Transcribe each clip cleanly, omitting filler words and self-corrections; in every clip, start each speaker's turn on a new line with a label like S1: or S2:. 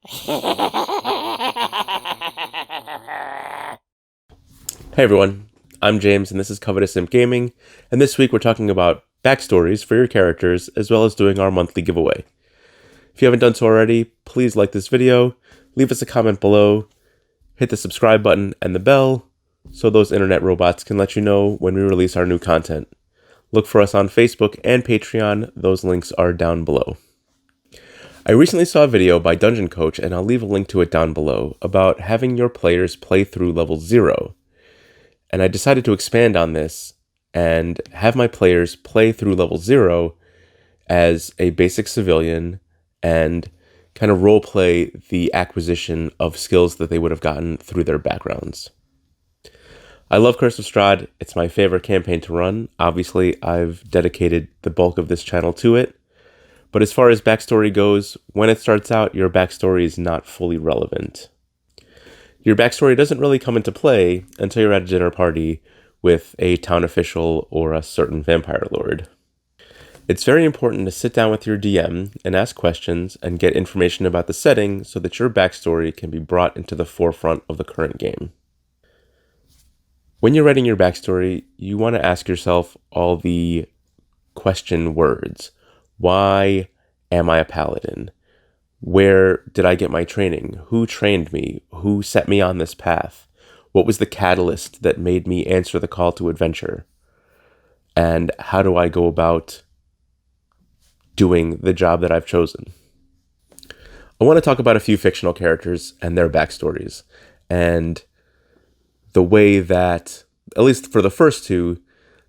S1: Hey everyone, I'm James and this is Covetous Imp Gaming, and this week we're talking about backstories for your characters as well as doing our monthly giveaway. If you haven't done so already, please like this video, leave us a comment below, hit the subscribe button and the bell so those internet robots can let you know when we release our new content. Look for us on Facebook and Patreon, those links are down below. I recently saw a video by Dungeon Coach, and I'll leave a link to it down below, about having your players play through level 0. And I decided to expand on this and have my players play through level 0 as a basic civilian and kind of roleplay the acquisition of skills that they would have gotten through their backgrounds. I love Curse of Strahd. It's my favorite campaign to run. Obviously, I've dedicated the bulk of this channel to it. But as far as backstory goes, when it starts out, your backstory is not fully relevant. Your backstory doesn't really come into play until you're at a dinner party with a town official or a certain vampire lord. It's very important to sit down with your DM and ask questions and get information about the setting so that your backstory can be brought into the forefront of the current game. When you're writing your backstory, you want to ask yourself all the question words. Why am I a paladin? Where did I get my training? Who trained me? Who set me on this path? What was the catalyst that made me answer the call to adventure? And how do I go about doing the job that I've chosen? I want to talk about a few fictional characters and their backstories, and the way that, at least for the first two,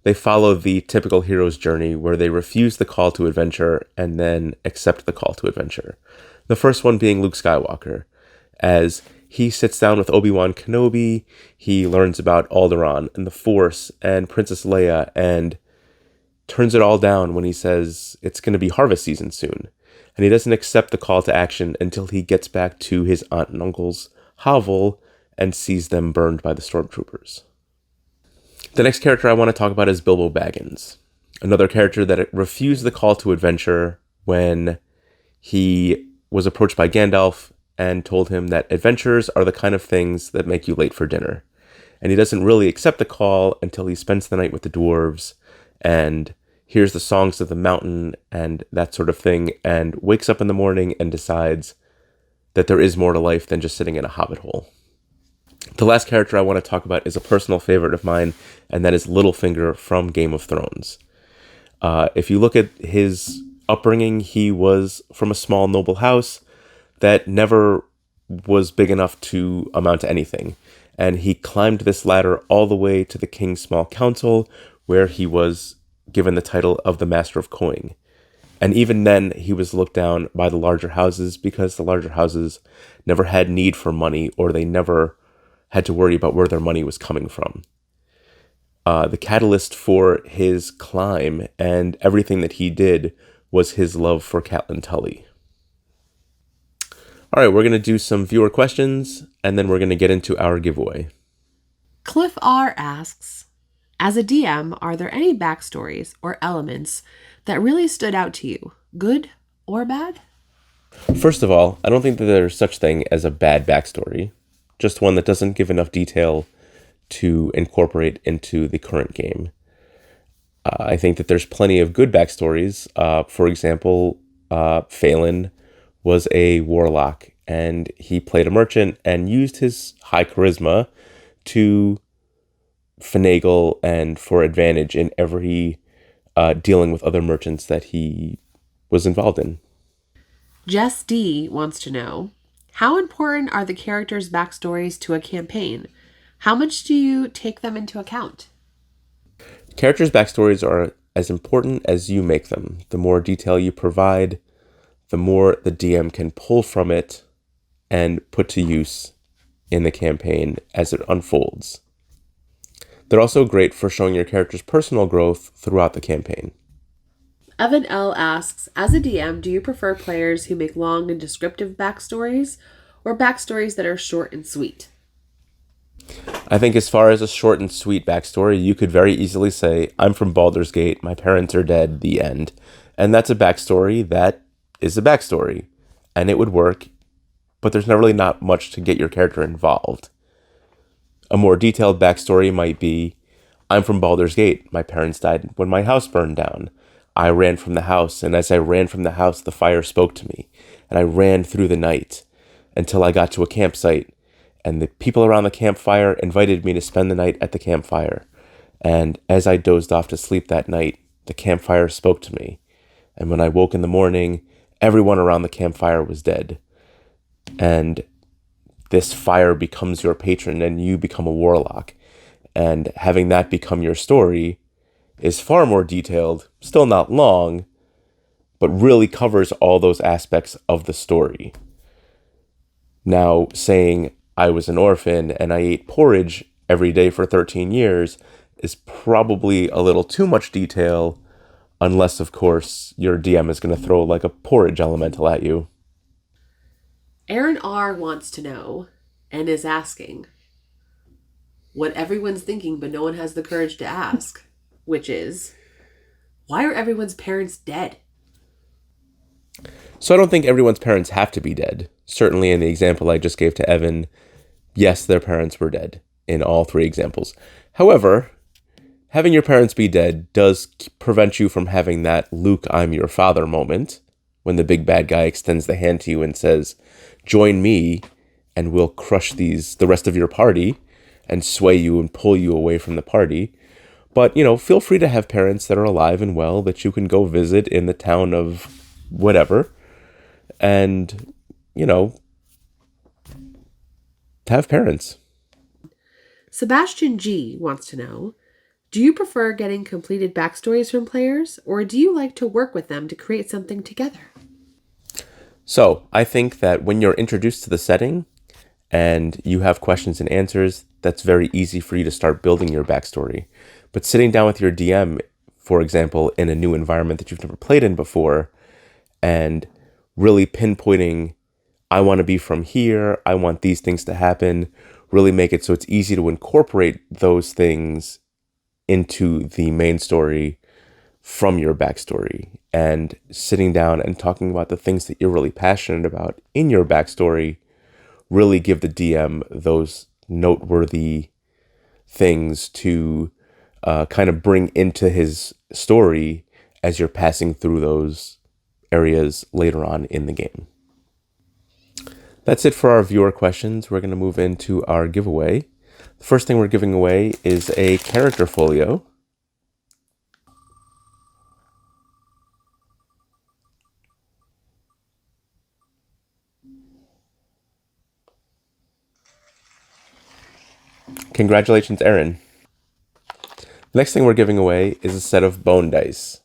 S1: they follow the typical hero's journey where they refuse the call to adventure and then accept the call to adventure. The first one being Luke Skywalker. As he sits down with Obi-Wan Kenobi, he learns about Alderaan and the Force and Princess Leia and turns it all down when he says it's going to be harvest season soon. And he doesn't accept the call to action until he gets back to his aunt and uncle's hovel and sees them burned by the stormtroopers. The next character I want to talk about is Bilbo Baggins, another character that refused the call to adventure when he was approached by Gandalf and told him that adventures are the kind of things that make you late for dinner. And he doesn't really accept the call until he spends the night with the dwarves and hears the songs of the mountain and that sort of thing, and wakes up in the morning and decides that there is more to life than just sitting in a hobbit hole. The last character I want to talk about is a personal favorite of mine, and that is Littlefinger from Game of Thrones. If you look at his upbringing, he was from a small noble house that never was big enough to amount to anything. And he climbed this ladder all the way to the King's Small Council, where he was given the title of the Master of Coin. And even then, he was looked down by the larger houses because the larger houses never had need for money, or they never had to worry about where their money was coming from. The catalyst for his climb and everything that he did was his love for Catelyn Tully. All right, we're going to do some viewer questions, and then we're going to get into our giveaway.
S2: Cliff R. asks, as a DM, are there any backstories or elements that really stood out to you, good or bad?
S1: First of all, I don't think that there's such thing as a bad backstory. Just one that doesn't give enough detail to incorporate into the current game. I think that there's plenty of good backstories. For example, Phelan was a warlock, and he played a merchant and used his high charisma to finagle and for advantage in every dealing with other merchants that he was involved in.
S2: Jess D. wants to know, how important are the characters' backstories to a campaign? How much do you take them into account?
S1: Characters' backstories are as important as you make them. The more detail you provide, the more the DM can pull from it and put to use in the campaign as it unfolds. They're also great for showing your character's personal growth throughout the campaign.
S2: Evan L. asks, as a DM, do you prefer players who make long and descriptive backstories or backstories that are short and sweet?
S1: I think as far as a short and sweet backstory, you could very easily say, I'm from Baldur's Gate, my parents are dead, the end. And that's a backstory that is a backstory. And it would work but there's not really not much to get your character involved. A more detailed backstory might be, I'm from Baldur's Gate. My parents died when my house burned down. I ran from the house, and as I ran from the house, the fire spoke to me, and I ran through the night until I got to a campsite, and the people around the campfire invited me to spend the night at the campfire. And as I dozed off to sleep that night, the campfire spoke to me. And when I woke in the morning, everyone around the campfire was dead. And this fire becomes your patron, and you become a warlock. And having that become your story is far more detailed, still not long, but really covers all those aspects of the story. Now, saying I was an orphan and I ate porridge every day for 13 years is probably a little too much detail, unless, of course, your DM is going to throw like a porridge elemental at you.
S2: Aaron R. wants to know, and is asking, what everyone's thinking but no one has the courage to ask, which is, why are everyone's parents dead?
S1: So I don't think everyone's parents have to be dead. Certainly in the example I just gave to Evan, yes, their parents were dead in all three examples. However, having your parents be dead does prevent you from having that Luke, I'm your father moment when the big bad guy extends the hand to you and says, join me and we'll crush the rest of your party and sway you and pull you away from the party. But, feel free to have parents that are alive and well that you can go visit in the town of whatever. And, have parents.
S2: Sebastian G. wants to know, do you prefer getting completed backstories from players, or do you like to work with them to create something together?
S1: So, I think that when you're introduced to the setting and you have questions and answers, that's very easy for you to start building your backstory. But sitting down with your DM, for example, in a new environment that you've never played in before, and really pinpointing, I want to be from here, I want these things to happen, really make it so it's easy to incorporate those things into the main story from your backstory. And sitting down and talking about the things that you're really passionate about in your backstory really give the DM those noteworthy things to kind of bring into his story as you're passing through those areas later on in the game. That's it for our viewer questions. We're going to move into our giveaway. The first thing we're giving away is a character folio. Congratulations, Aaron. The next thing we're giving away is a set of bone dice.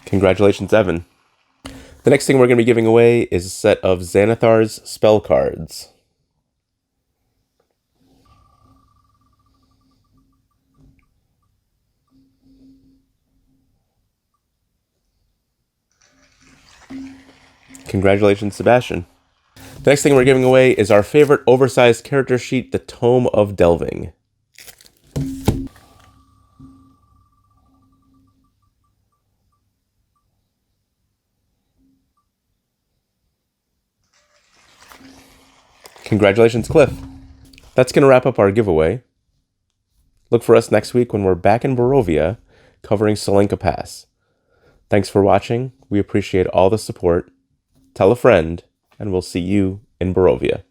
S1: Congratulations, Evan. The next thing we're going to be giving away is a set of Xanathar's spell cards. Congratulations, Sebastian. The next thing we're giving away is our favorite oversized character sheet, the Tome of Delving. Congratulations, Cliff. That's going to wrap up our giveaway. Look for us next week when we're back in Barovia covering Solenka Pass. Thanks for watching. We appreciate all the support. Tell a friend, and we'll see you in Barovia.